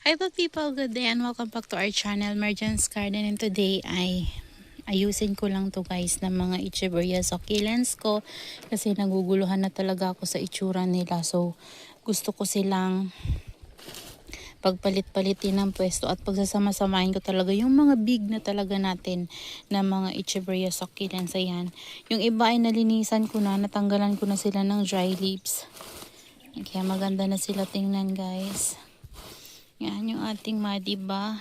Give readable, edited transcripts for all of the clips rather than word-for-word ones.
Hello people, good day and welcome back to our channel, Mergence Garden. And today ay ayusin ko lang to guys ng mga Echeveria succulents ko kasi naguguluhan na talaga ako sa itsura nila. So gusto ko silang pagpalit-palitin ng pwesto at pagsasama-samahin ko talaga yung mga big na talaga natin na mga Echeveria succulents. Ayan. Yung iba ay nalinisan ko na, natanggalan ko na sila ng dry leaves. Kaya maganda na sila tingnan guys. Yan yung ating madiba.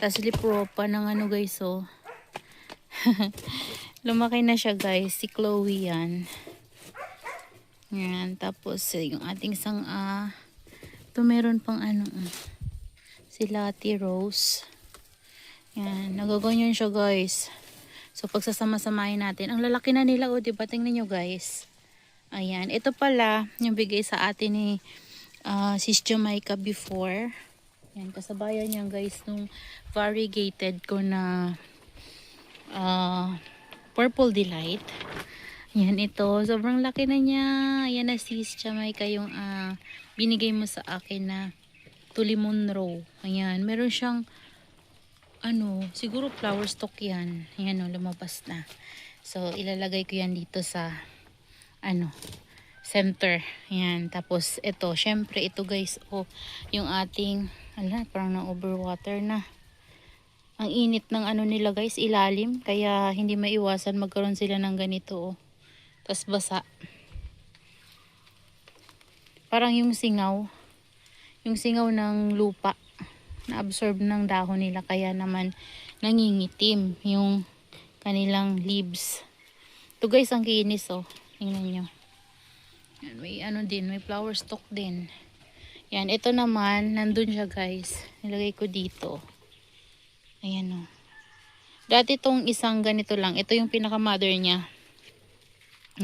Tapos lipropa ng ano guys oh. Lumaki na siya guys. Si Chloe yan. Yan. Tapos yung ating sanga. Ito meron pang ano. Si Lati Rose. Yan. Nagaganyan siya guys. So pagsasama-samahin natin. Ang lalaki na nila oh. Diba? Tingnan nyo guys. Ayan. Ito pala yung bigay sa atin ni Sis Jamaica before. Yan, kasabayan niya guys nung variegated ko na Purple Delight. Yan ito, sobrang laki na niya. Yan na Sis Jamaica yung binigay mo sa akin na Tulimonroe. Ayan, meron siyang ano, siguro flower stalk yan. Ayan o, lumabas na. So ilalagay ko yan dito sa ano, center. Ayan. Tapos, ito. Syempre, ito guys. Oh, yung ating, parang na-overwater na. Ang init ng ano nila guys, ilalim. Kaya, hindi maiwasan magkaroon sila ng ganito. Oh. Tapos, basa. Parang yung singaw. Yung singaw ng lupa. Na-absorb ng dahon nila. Kaya naman, nangingitim yung kanilang leaves. Ito guys, ang kinis. Oh. Tingnan nyo. Yan, may ano din, may flower stalk din. Yan, ito naman, nandun siya guys. Nilagay ko dito. Ayan o. Dati itong isang ganito lang. Ito yung pinaka-mother niya.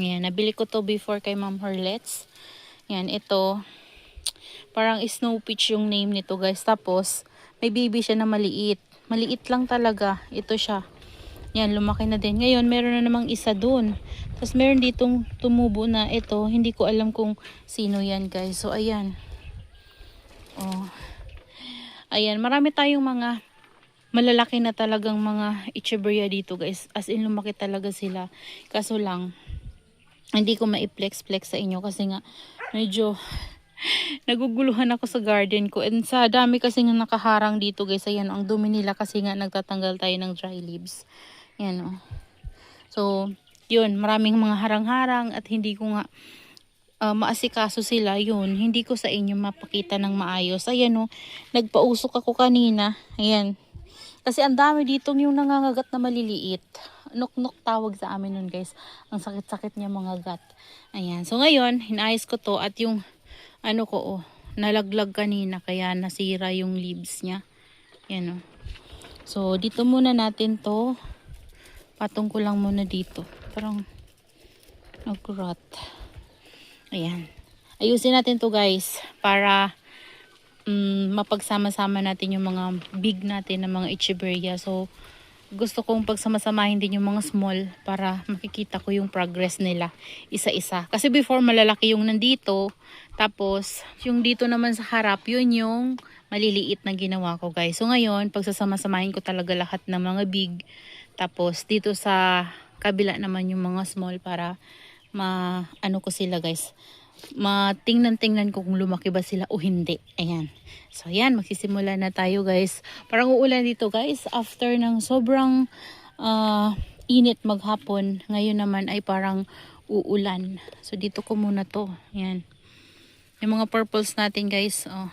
Ayan, nabili ko to before kay Ma'am Horlets. Yan, ito. Parang Snow Peach yung name nito guys. Tapos, may baby siya na maliit. Maliit lang talaga. Ito siya. Yan, lumaki na din. Ngayon, meron na namang isa dun. Tapos, meron ditong tumubo na ito. Hindi ko alam kung sino yan, guys. So, ayan. Oh. Ayan, marami tayong mga malalaki na talagang mga Echeveria dito, guys. As in, lumaki talaga sila. Kaso lang, hindi ko ma-flex-flex sa inyo kasi nga, medyo naguguluhan ako sa garden ko. And sa dami kasi nga nakaharang dito, guys. Ayan, ang dumi nila kasi nga nagtatanggal tayo ng dry leaves. Yan o. So, yun. Maraming mga harang-harang at hindi ko nga maasikaso sila. Yun. Hindi ko sa inyo mapakita ng maayos. Ayan o. Nagpausok ako kanina. Ayan. Kasi ang dami dito yung nangangagat na maliliit. Nok-nok tawag sa amin nun guys. Ang sakit-sakit niya mga gat. Ayan. So, ngayon, hinayos ko to at yung ano ko nalaglag kanina kaya nasira yung leaves niya. Yan o. So, dito muna natin to. Patong ko lang muna dito. Parang nag-rot. Ayan. Ayusin natin to guys. Para mapagsama-sama natin yung mga big natin na mga Echeveria. So, gusto kong pagsama-samahin din yung mga small para makikita ko yung progress nila isa-isa. Kasi before malalaki yung nandito. Tapos, yung dito naman sa harap, yun yung maliliit na ginawa ko guys. So, ngayon, pagsasama-samahin ko talaga lahat ng mga big. Tapos dito sa kabila naman yung mga small para ano ko sila guys. Matingnan-tingnan ko kung lumaki ba sila o hindi. Ayan. So ayan, magsisimula na tayo guys. Parang uulan dito guys. After ng sobrang init maghapon. Ngayon naman ay parang uulan. So dito ko muna to. Ayan. Yung mga purples natin guys. Oh.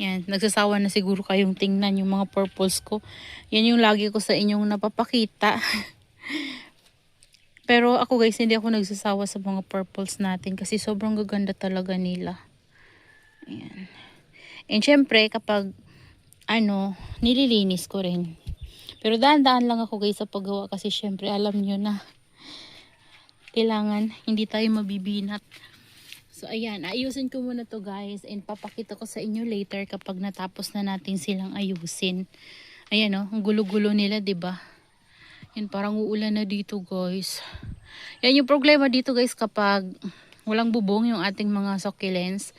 Yan, nagsasawa na siguro kayong tingnan yung mga purples ko. Yan yung lagi ko sa inyong napapakita. Pero ako guys, hindi ako nagsasawa sa mga purples natin kasi sobrang gaganda talaga nila. Ayan. And syempre, kapag nililinis ko rin. Pero daan-daan lang ako guys sa paggawa kasi syempre alam nyo na kailangan hindi tayo mabibinat. So, ayan. Ayusin ko muna to guys. And papakita ko sa inyo later kapag natapos na natin silang ayusin. Ayan o. Ang gulo-gulo nila, diba? Yan, parang uulan na dito guys. Yan yung problema dito guys kapag walang bubong yung ating mga succulents.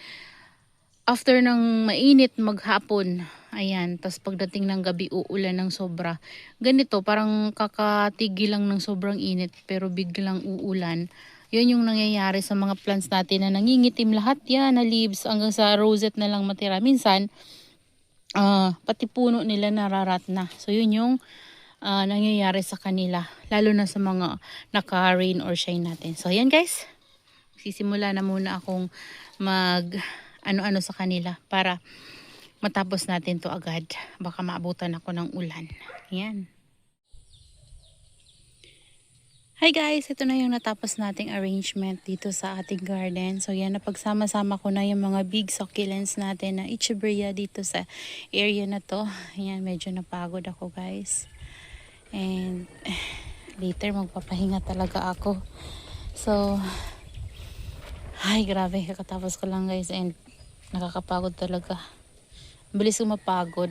after ng mainit maghapon, ayan, tas pagdating ng gabi uulan ng sobra. Ganito, parang kakatigil lang ng sobrang init pero biglang uulan. Yun yung nangyayari sa mga plants natin na nangingitim lahat yan na leaves hanggang sa rosette na lang matira. Minsan, pati puno nila nararat na. So yun yung nangyayari sa kanila, lalo na sa mga naka-rain or shine natin. So ayan guys, sisimula na muna akong mag ano-ano sa kanila para matapos natin to agad. Baka maabutan ako ng ulan. Ayan. Hi guys, ito na yung natapos nating arrangement dito sa ating garden. So yan, napagsama-sama ko na yung mga big succulents natin na echeveria dito sa area na to. Ayan, medyo napagod ako guys. And later magpapahinga talaga ako. So, ay grabe, kakatapos ko lang guys and nakakapagod talaga. Bilis ko mapagod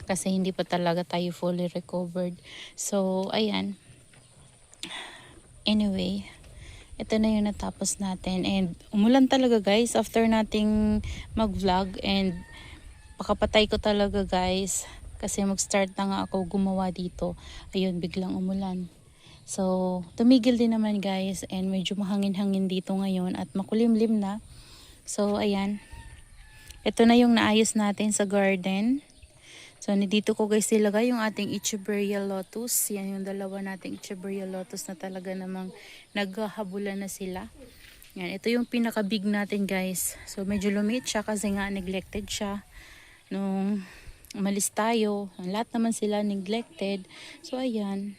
kasi hindi pa talaga tayo fully recovered. So, ayan. Anyway, ito na yung natapos natin and umulan talaga guys after nating mag-vlog and pakapatay ko talaga guys kasi mag-start na nga ako gumawa dito. Ayun, biglang umulan. So, tumigil din naman guys and medyo mahangin-hangin dito ngayon at makulimlim na. So, ayan. Ito na yung naayos natin sa garden. So, dito ko guys ilagay yung ating echeveria lotus. Yan yung dalawa nating echeveria lotus na talaga namang naghahabulan na sila. Yan, ito yung pinaka-big natin guys. So, medyo lumiit siya kasi nga neglected siya. Nung umalis tayo, lahat naman sila neglected. So, ayan.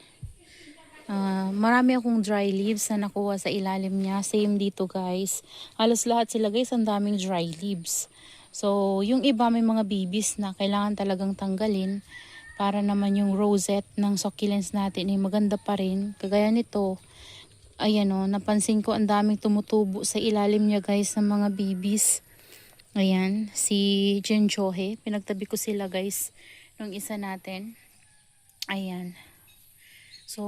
Marami akong dry leaves na nakuha sa ilalim niya. Same dito guys. Halos lahat sila guys, ang daming dry leaves. So, yung iba may mga babies na kailangan talagang tanggalin para naman yung rosette ng succulents natin ay maganda pa rin. Kagaya nito, ayan o, napansin ko ang daming tumutubo sa ilalim niya guys ng mga babies. Ayan, si Jinjohe, pinagtabi ko sila guys nung isa natin. Ayan. So,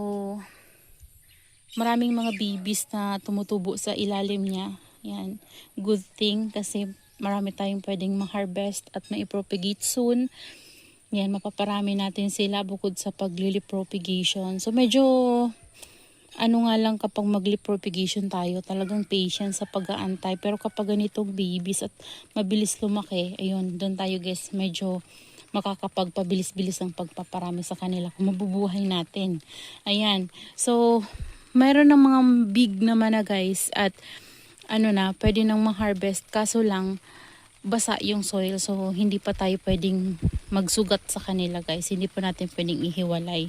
maraming mga babies na tumutubo sa ilalim niya. Ayan, good thing kasi marami tayong pwedeng ma-harvest at ma-propagate soon. Yan, mapaparami natin sila bukod sa pag-lily propagation. So, medyo ano nga lang kapag mag-lily propagation tayo, talagang patience sa pag-aantay. Pero kapag ganitong babies at mabilis lumaki, ayun, doon tayo guys, medyo makakapagpabilis-bilis ang pagpaparami sa kanila kung mabubuhay natin. Ayan. So, mayroon ng mga big naman na guys at ano na, pwede nang ma-harvest kaso lang basa yung soil so hindi pa tayo pwedeng magsugat sa kanila guys, hindi pa natin pwedeng ihiwalay.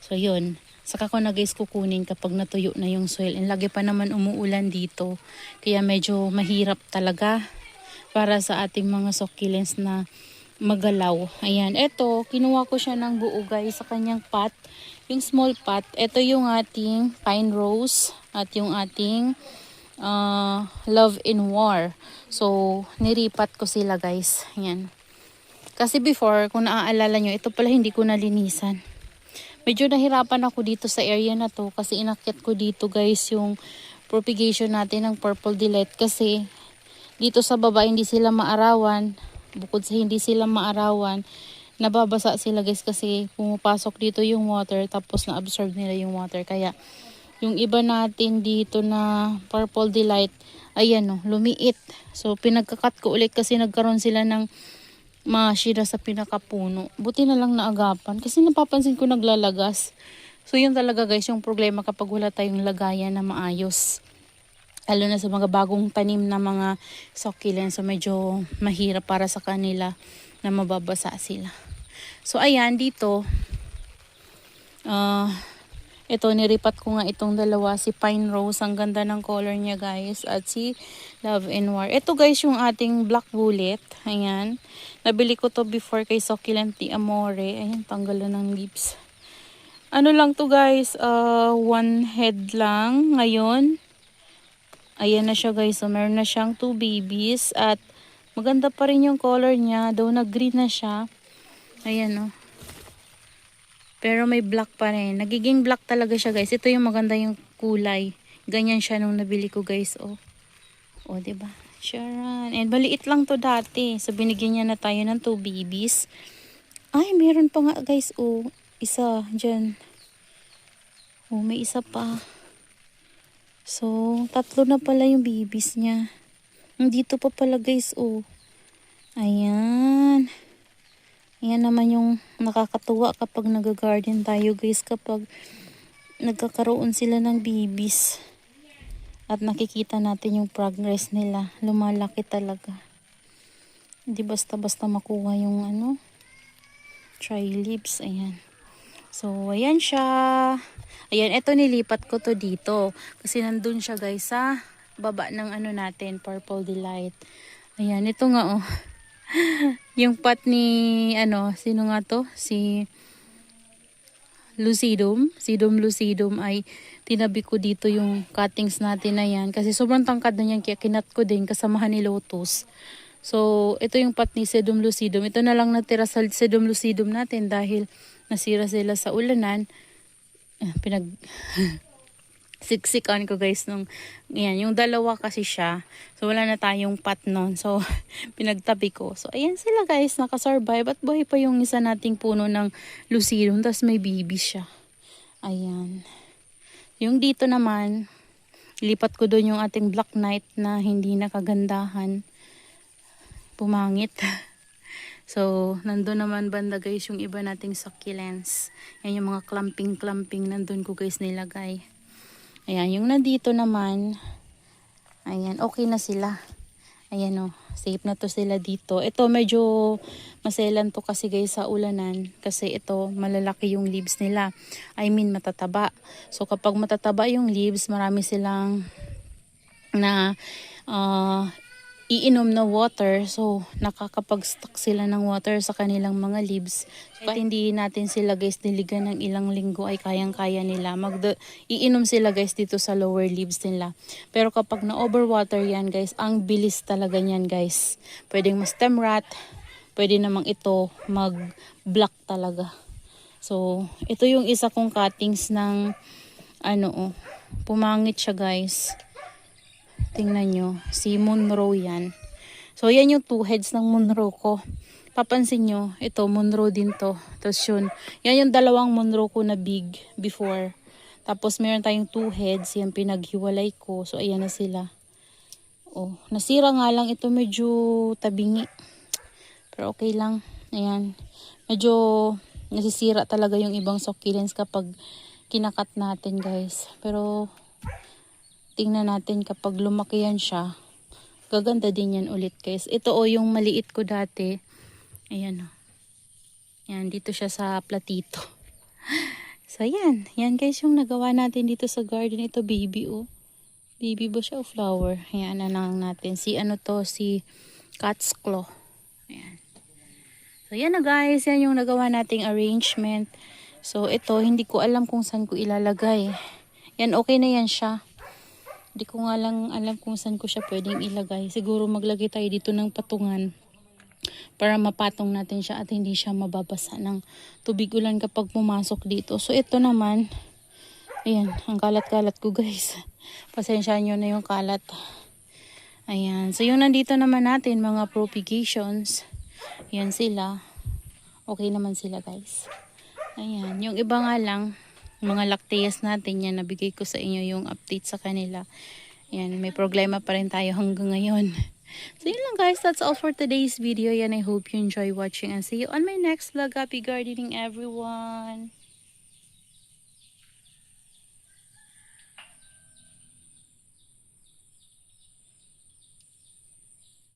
So yun, saka ko na guys kukunin kapag natuyo na yung soil and lagi pa naman umuulan dito kaya medyo mahirap talaga para sa ating mga succulents na magalaw. Ayan, eto kinuha ko siya ng buo guys sa kanyang pot, yung small pot. Eto yung ating pine rose at yung ating love in war. So, niripat ko sila guys. Ayan. Kasi before, kung naaalala nyo, ito pala hindi ko nalinisan. Medyo nahirapan ako dito sa area na to kasi inakyat ko dito guys yung propagation natin ng purple delight kasi dito sa baba hindi sila maarawan. Bukod sa hindi sila maarawan, nababasa sila guys kasi pumapasok dito yung water tapos na-absorb nila yung water. Kaya yung iba natin dito na purple delight, ayan o, lumiit. So, pinagkakat ko ulit kasi nagkaroon sila ng mashira sa pinakapuno. Buti na lang naagapan kasi napapansin ko naglalagas. So, yun talaga guys, yung problema kapag wala tayong lagayan na maayos. Lalo na sa mga bagong tanim na mga succulents. So, medyo mahirap para sa kanila na mababasa sila. So, ayan, dito, ito, niripat ko nga itong dalawa, si Pine Rose, ang ganda ng color niya guys, at si Love and War. Ito guys yung ating black bullet, ayan. Nabili ko to before kay Succulent ni Amore, ayan, tanggalan ng leaves. Ano lang to guys, one head lang ngayon. Ayan na siya guys, so meron na siyang 2 babies, at maganda pa rin yung color niya, though nag-green na siya. Ayan o. Pero may black pa rin. Nagiging black talaga siya guys. Ito yung maganda yung kulay. Ganyan siya nung nabili ko guys. Oh. Oh, 'di ba? Sharon. And maliit lang to dati. So, binigyan niya na tayo ng 2 babies. Ay, meron pa nga guys. Oh, isa dyan. Oh, may isa pa. So, 3 na pala yung babies niya. Dito pa pala guys. Oh. Ayan. Ayan naman yung nakakatuwa kapag nag-garden tayo guys. Kapag nagkakaroon sila ng babies. At nakikita natin yung progress nila. Lumalaki talaga. Hindi basta-basta makuha yung try leaves. Ayan. So, ayan siya. Ayan, ito nilipat ko to dito. Kasi nandun siya guys sa baba ng natin, Purple Delight. Ayan, ito nga oh. Yung pot ni, sino nga to? Si Lucidum. Sidum Lucidum ay tinabi ko dito yung cuttings natin na yan. Kasi sobrang tangkad na yan, kaya kinat ko din kasamahan ni Lotus. So, ito yung pot ni Sedum Lucidum. Ito na lang natira sa Sedum Lucidum natin dahil nasira sila sa ulanan. Siksikan ko guys yan, yung dalawa kasi siya. So, wala na tayong pot nun. So, pinagtabi ko. So, ayan sila guys, nakasurvive. At buhay pa yung isa nating puno ng Lucidum. Tapos may baby siya. Ayan. Yung dito naman, lipat ko doon yung ating Black Knight na hindi nakagandahan. Pumangit. So, nandun naman banda guys yung iba nating succulents. Yan yung mga clumping nandun ko guys nilagay. Ayan, yung nandito naman, ayan, okay na sila. Ayan o, safe na to sila dito. Ito medyo maselan to kasi guys sa ulanan. Kasi ito, malalaki yung leaves nila. I mean, matataba. So, kapag matataba yung leaves, marami silang iinom na water. So, nakakapag-stock sila ng water sa kanilang mga leaves. So, kahit hindi natin sila guys niligan ng ilang linggo ay kayang-kaya nila. Iinom sila guys dito sa lower leaves nila. Pero kapag na-overwater yan guys, ang bilis talaga niyan guys. Pwedeng ma-stem rot. Pwede namang ito mag-block talaga. So, ito yung isa kong cuttings ng pumangit siya guys. Tingnan nyo, si Monroe yan. So, yan yung 2 heads ng Monroe ko. Papansin nyo, ito, Monroe din to. Tapos yun, yan yung 2 Monroe ko na big before. Tapos, meron tayong 2 heads. Yan, pinaghiwalay ko. So, ayan na sila. Oh, nasira nga lang ito, medyo tabingi. Pero okay lang. Ayan. Medyo nasisira talaga yung ibang succulents kapag kinakat natin, guys. Pero, tingnan natin kapag lumaki yan siya. Gaganda din yan ulit guys. Ito yung maliit ko dati. Ayan o. Yan, dito siya sa platito. So yan. Yan guys yung nagawa natin dito sa garden. Ito baby Baby ba siya o flower? Ayan na lang natin. Si cat's claw. Ayan. So yan na guys. Yan yung nagawa nating arrangement. So ito, hindi ko alam kung saan ko ilalagay. Yan, okay na yan siya. Hindi ko nga lang alam kung saan ko siya pwedeng ilagay. Siguro maglagay tayo dito ng patungan para mapatong natin siya at hindi siya mababasa ng tubig ulan kapag pumasok dito. So ito naman, ayan, ang kalat-kalat ko guys. Pasensyaan nyo na yung kalat. Ayan, so yung nandito naman natin, mga propagations. Ayan sila. Okay naman sila guys. Ayan, yung iba nga lang, mga lacteas natin yan, nabigay ko sa inyo yung update sa kanila. Yan, may problema pa rin tayo hanggang ngayon. So yun lang guys, that's all for today's video. Yan, I hope you enjoy watching and see you on my next vlog. Happy gardening everyone!